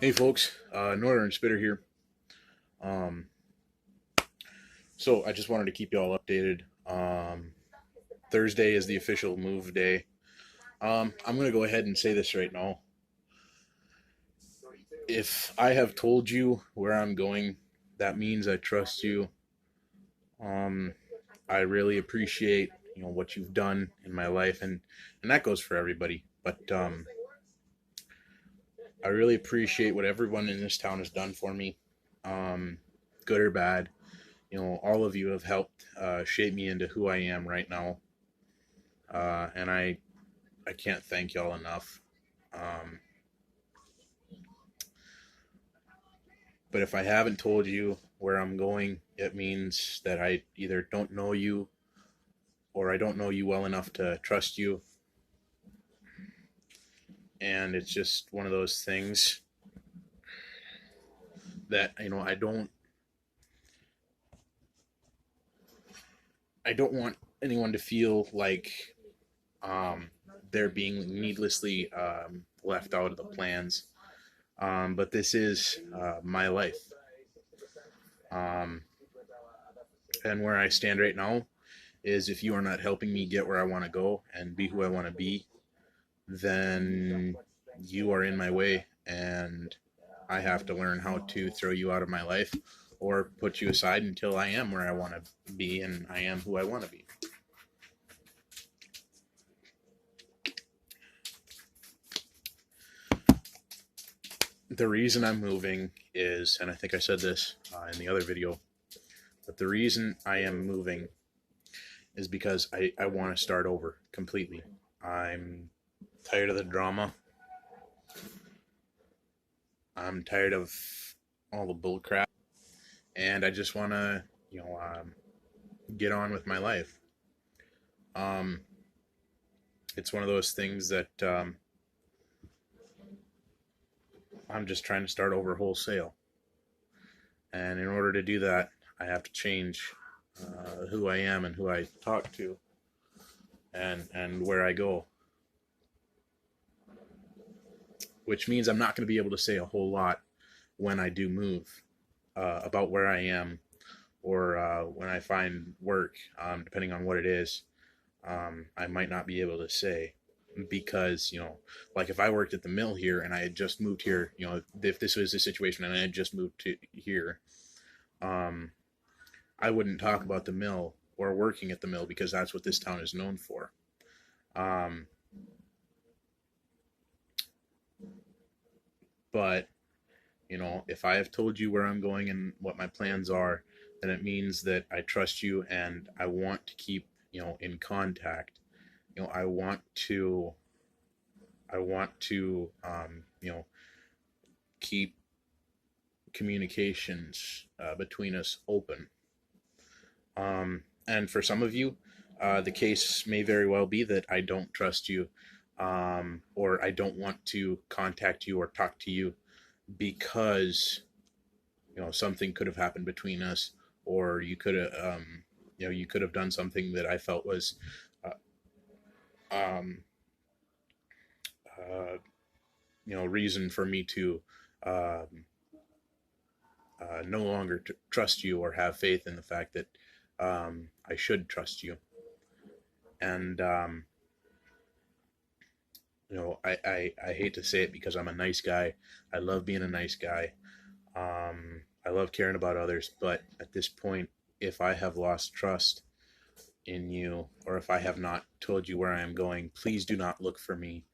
Hey folks, Northern Spitter here. Um, so I just wanted to keep you all updated. Thursday is the official move day. I'm gonna go ahead and say this right now. If I have told you where I'm going, that means I trust you. Um, I really appreciate what you've done in my life, and that goes for everybody. But I really appreciate what everyone in this town has done for me, um, good or bad. All of you have helped shape me into who I am right now, and I can't thank y'all enough. Um, but if I haven't told you where I'm going, it means that I either don't know you or I don't know you well enough to trust you, and it's just one of those things that I don't want anyone to feel like um, they're being needlessly left out of the plans. But this is my life. Um, and where I stand right now is if you are not helping me get where I want to go and be who I want to be, then you are in my way and I have to learn how to throw you out of my life or put you aside until I am where I want to be and I am who I want to be. The reason I'm moving is, and I think I said this in the other video, but the reason I am moving is because I want to start over completely. I'm tired of the drama. I'm tired of all the bull crap, and I just want to, get on with my life. Um, it's one of those things that I'm just trying to start over wholesale, and in order to do that, I have to change who I am and who I talk to, and where I go, which means I'm not going to be able to say a whole lot when I do move about where I am or when I find work, depending on what it is. I might not be able to say because like if I worked at the mill here and I had just moved here, if this was the situation and I had just moved to here, um, I wouldn't talk about the mill or working at the mill because that's what this town is known for. Um, but if I have told you where I'm going and what my plans are, then it means that I trust you and I want to keep in contact. I want to keep communications between us open. And for some of you, the case may very well be that I don't trust you, or I don't want to contact you or talk to you because something could have happened between us, or you could have done something that I felt was uh, um, reason for me to um, no longer trust you or have faith in the fact that I should trust you. And I hate to say it because I'm a nice guy. I love being a nice guy. I love caring about others. But at this point, if I have lost trust in you or if I have not told you where I am going, please do not look for me.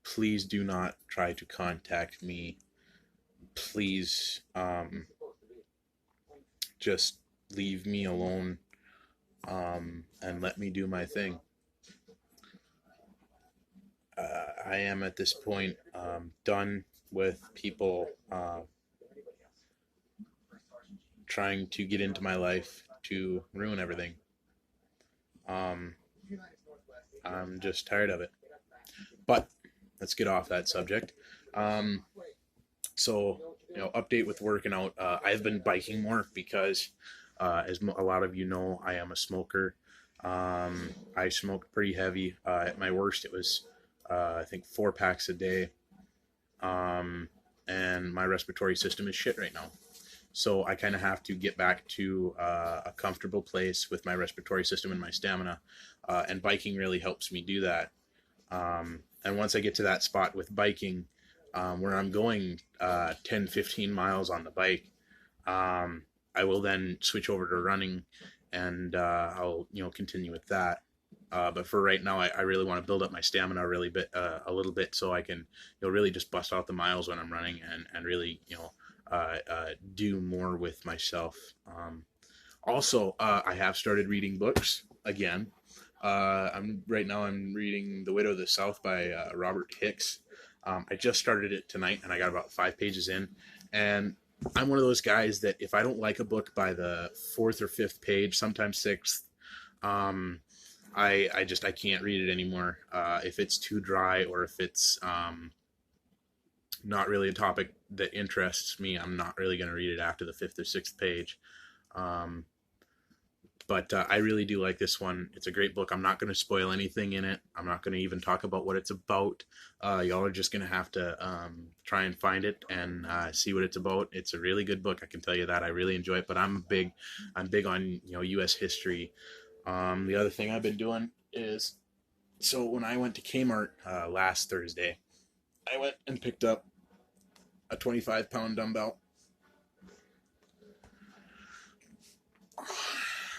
Please do not try to contact me. Please just leave me alone and let me do my thing. I am at this point done with people trying to get into my life to ruin everything. Um, I'm just tired of it. But let's get off that subject. Um, so, update with working out. I've been biking more because, as a lot of you know, I am a smoker. I smoked pretty heavy. At my worst, it was, I think, 4 packs a day. Um, and my respiratory system is shit right now. So I kind of have to get back to a comfortable place with my respiratory system and my stamina, and biking really helps me do that. And once I get to that spot with biking, where I'm going 10, 15 miles on the bike, I will then switch over to running, and I'll continue with that. But for right now, I really want to build up my stamina a little bit, so I can really just bust out the miles when I'm running, and really do more with myself. Also, I have started reading books again. I'm reading The Widow of the South by Robert Hicks. I just started it tonight, and I got about 5 pages in, and I'm one of those guys that if I don't like a book by the fourth or fifth page, sometimes sixth, I can't read it anymore. If it's too dry, or if it's not really a topic that interests me, I'm not really going to read it after the fifth or sixth page. Um, but I really do like this one. It's a great book. I'm not going to spoil anything in it. I'm not going to even talk about what it's about. Y'all are just going to have to try and find it and see what it's about. It's a really good book. I can tell you that. I really enjoy it. But I'm big on U.S. history. The other thing I've been doing is, so when I went to Kmart last Thursday, I went and picked up a 25-pound dumbbell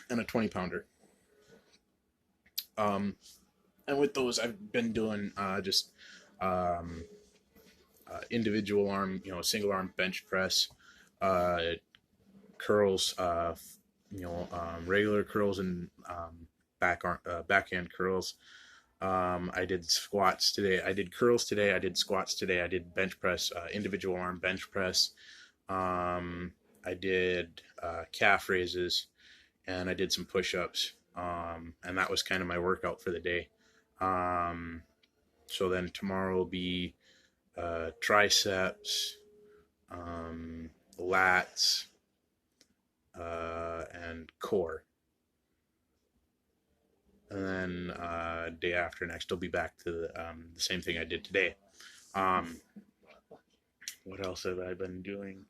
and a 20-pounder. And with those, I've been doing just individual arm, single arm bench press, curls, regular curls, and backhand curls. I did squats today. I did curls today. I did squats today. I did bench press, individual arm bench press. I did calf raises, and I did some push-ups. And that was kind of my workout for the day. So then tomorrow will be triceps, lats, and core. And then day after next, I'll be back to the same thing I did today. What else have I been doing?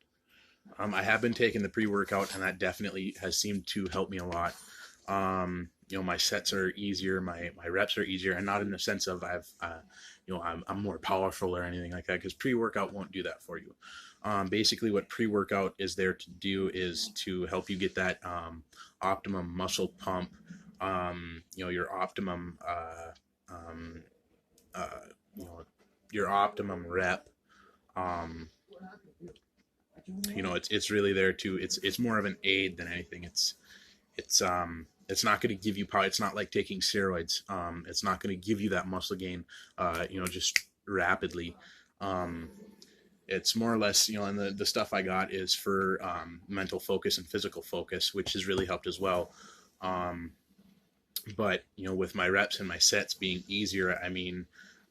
I have been taking the pre-workout, and that definitely has seemed to help me a lot. My sets are easier, my reps are easier, and not in the sense of I'm more powerful or anything like that, because pre-workout won't do that for you. Basically, what pre-workout is there to do is to help you get that optimum muscle pump, your optimum, your optimum rep. It's really there to, it's more of an aid than anything. It's not going to give you power. It's not like taking steroids. It's not going to give you that muscle gain, just rapidly. It's more or less, and the stuff I got is for mental focus and physical focus, which has really helped as well. But with my reps and my sets being easier, I mean,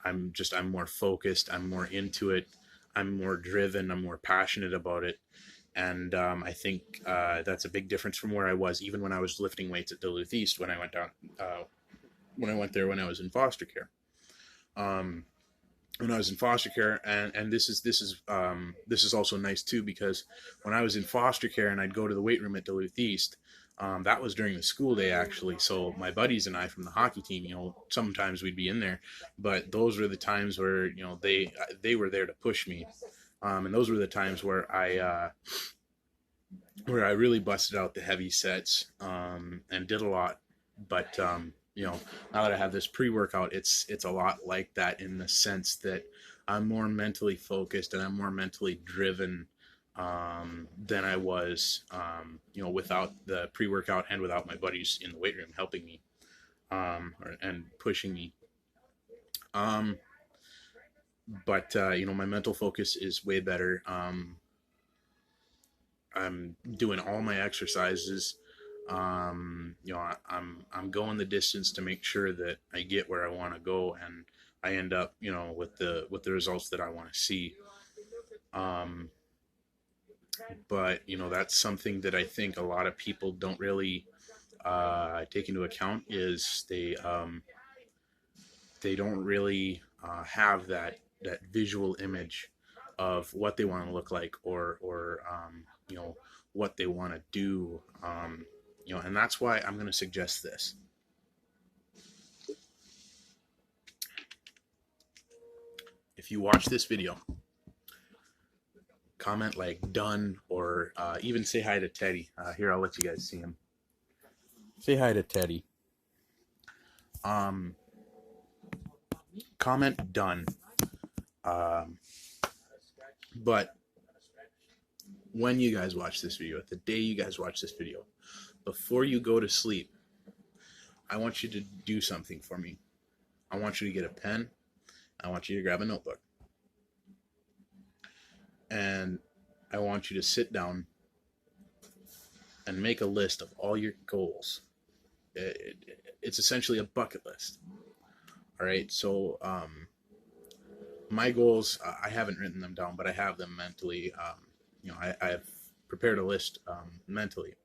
I'm more focused. I'm more into it. I'm more driven. I'm more passionate about it. And I think that's a big difference from where I was, even when I was lifting weights at Duluth East, when I went down, when I was in foster care. When I was in foster care, and this is also nice too, because when I was in foster care and I'd go to the weight room at Duluth East, that was during the school day, actually. So my buddies and I from the hockey team, sometimes we'd be in there, but those were the times where they were there to push me. And those were the times where I really busted out the heavy sets, and did a lot. But now that I have this pre-workout, it's a lot like that, in the sense that I'm more mentally focused and I'm more mentally driven than I was, without the pre-workout and without my buddies in the weight room helping me and pushing me. But my mental focus is way better. I'm doing all my exercises. I'm going the distance to make sure that I get where I want to go, and I end up, with the results that I want to see. But that's something that I think a lot of people don't really take into account, is they don't really have that visual image of what they want to look like, or what they want to do. And that's why I'm going to suggest this. If you watch this video, comment like done, or even say hi to Teddy. Here, I'll let you guys see him. Say hi to Teddy. Comment done. But when you guys watch this video, the day you guys watch this video, before you go to sleep, I want you to do something for me. I want you to get a pen. I want you to grab a notebook. And I want you to sit down and make a list of all your goals. It's essentially a bucket list. All right, so my goals, I haven't written them down, but I have them mentally. I've prepared a list mentally.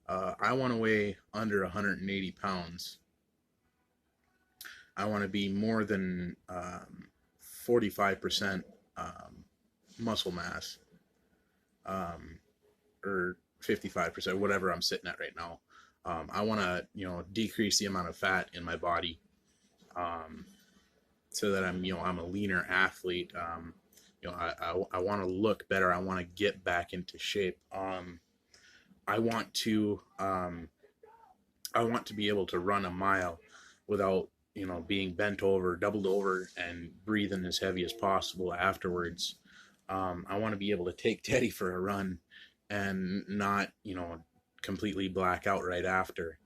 I want to weigh under 180 pounds. I want to be more than 45% muscle mass, or 55%, whatever I'm sitting at right now. I want to, decrease the amount of fat in my body, so that I'm a leaner athlete. I want to look better. I want to get back into shape. I want to be able to run a mile without, being bent over, doubled over, and breathing as heavy as possible afterwards. I want to be able to take Teddy for a run and not, completely black out right after.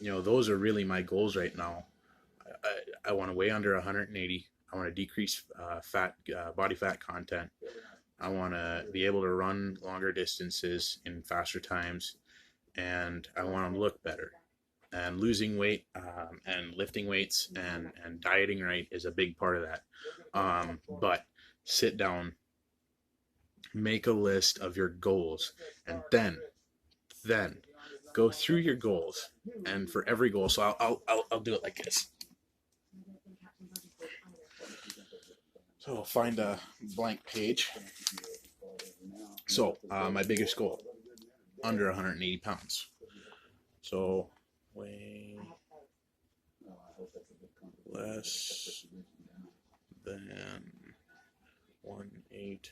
Those are really my goals right now. I want to weigh under 180. I want to decrease body fat content. I want to be able to run longer distances in faster times, and I want to look better. And losing weight and lifting weights and dieting right is a big part of that. But sit down, make a list of your goals, and then go through your goals. And for every goal, so I'll do it like this. So I'll find a blank page. So my biggest goal, under 180 pounds. So weigh less than 180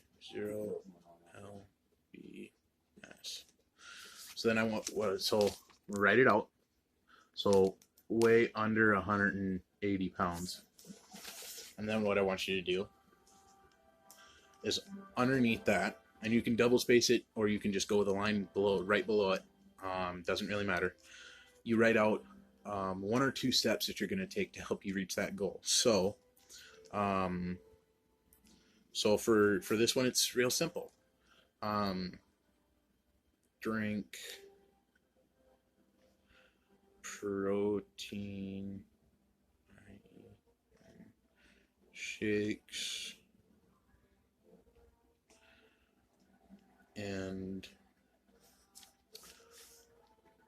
lbs. So then I want so write it out. So weigh under 180 pounds. And then what I want you to do is underneath that, and you can double space it, or you can just go with a line below, right below it. Doesn't really matter. You write out 1 or 2 steps that you're going to take to help you reach that goal. So, for this one, it's real simple. Drink protein shakes and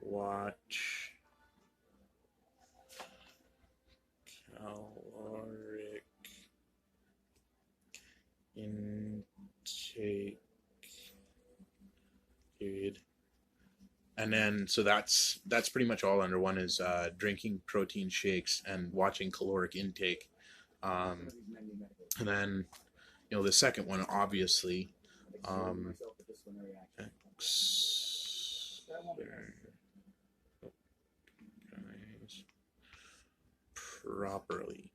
watch caloric intake period. And then, so that's pretty much all under one, is drinking protein shakes and watching caloric intake. And then, the second one, obviously, properly.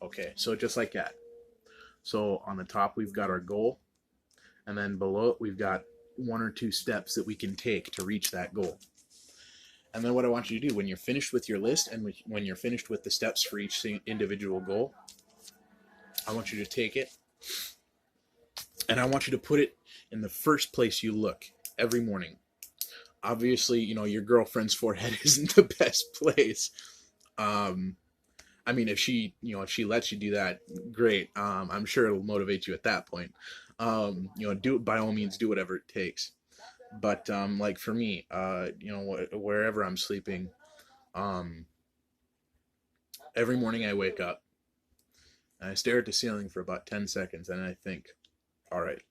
Okay, so just like that. So on the top, we've got our goal, and then below it, we've got 1 or 2 steps that we can take to reach that goal. And then what I want you to do when you're finished with your list, and when you're finished with the steps for each individual goal, I want you to take it, and I want you to put it in the first place you look every morning. Obviously, your girlfriend's forehead isn't the best place. I mean, if she lets you do that, great. I'm sure it'll motivate you at that point. Do, by all means, do whatever it takes. But like for me, wherever I'm sleeping, Um, every morning I wake up and I stare at the ceiling for about 10 seconds and I think, all right,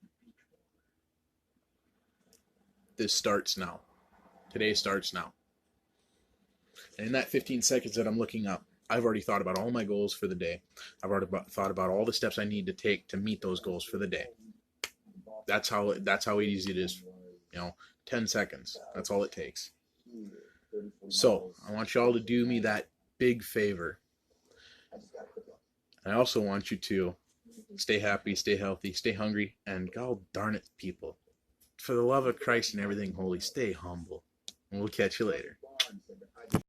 this starts now. Today starts now. And in that 15 seconds that I'm looking up, I've already thought about all my goals for the day. I've already thought about all the steps I need to take to meet those goals for the day. That's how easy it is. 10 seconds. That's all it takes. So I want y'all to do me that big favor. I also want you to stay happy, stay healthy, stay hungry, and God darn it, people, for the love of Christ and everything holy, stay humble. And we'll catch you later.